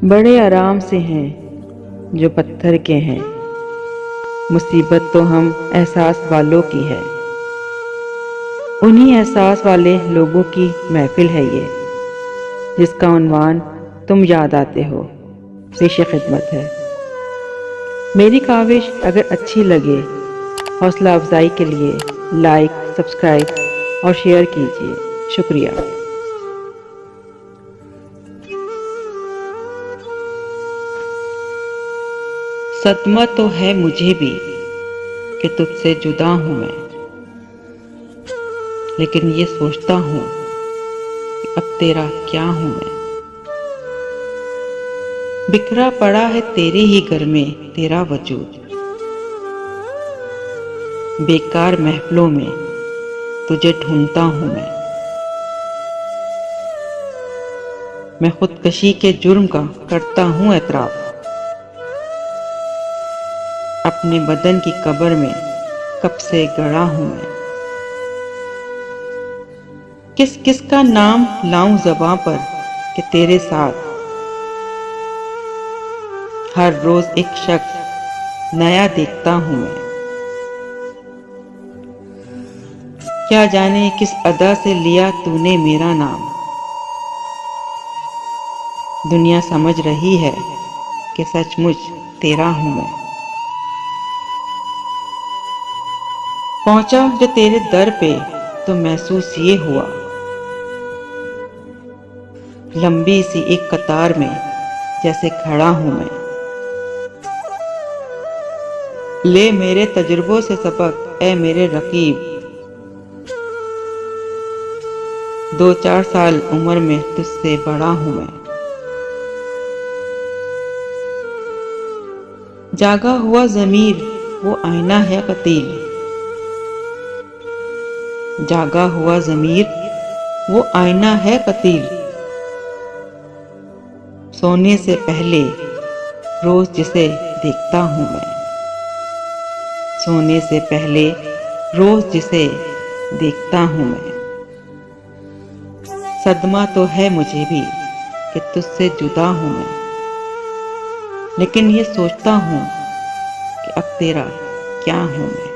बड़े आराम से हैं जो पत्थर के हैं। मुसीबत तो हम एहसास वालों की है। उन्हीं एहसास वाले लोगों की महफिल है ये, जिसका उन्वान तुम याद आते हो, पेश खिदमत है। मेरी काविश अगर अच्छी लगे, हौसला अफजाई के लिए लाइक, सब्सक्राइब और शेयर कीजिए। शुक्रिया। सदमा तो है मुझे भी कि तुझसे जुदा हूं मैं, लेकिन ये सोचता हूं कि अब तेरा क्या हूं मैं। बिखरा पड़ा है तेरे ही घर में तेरा वजूद, बेकार महफिलों में तुझे ढूंढता हूं मैं खुदकशी के जुर्म का करता हूं एतराफ। अपने बदन की कब्र में कब से गड़ा हूं मैं। किस किस का नाम लाऊं ज़बां पर कि तेरे साथ हर रोज एक शख्स नया देखता हूं मैं। क्या जाने किस अदा से लिया तूने मेरा नाम, दुनिया समझ रही है कि सचमुच तेरा हूं मैं। पहुंचा जो तेरे दर पे तो महसूस ये हुआ, लंबी सी एक कतार में जैसे खड़ा हूं मैं। ले मेरे तजुर्बों से सबक ए मेरे रकीब, 2-4 साल उम्र में तुझसे बड़ा हूं मैं। जागा हुआ ज़मीर वो आईना है कतील, जागा हुआ ज़मीर वो आईना है कतील। सोने से पहले रोज जिसे देखता हूं मैं, सोने से पहले रोज जिसे देखता हूं मैं। सदमा तो है मुझे भी कि तुझसे जुदा हूं मैं, लेकिन ये सोचता हूं कि अब तेरा क्या हूं मैं।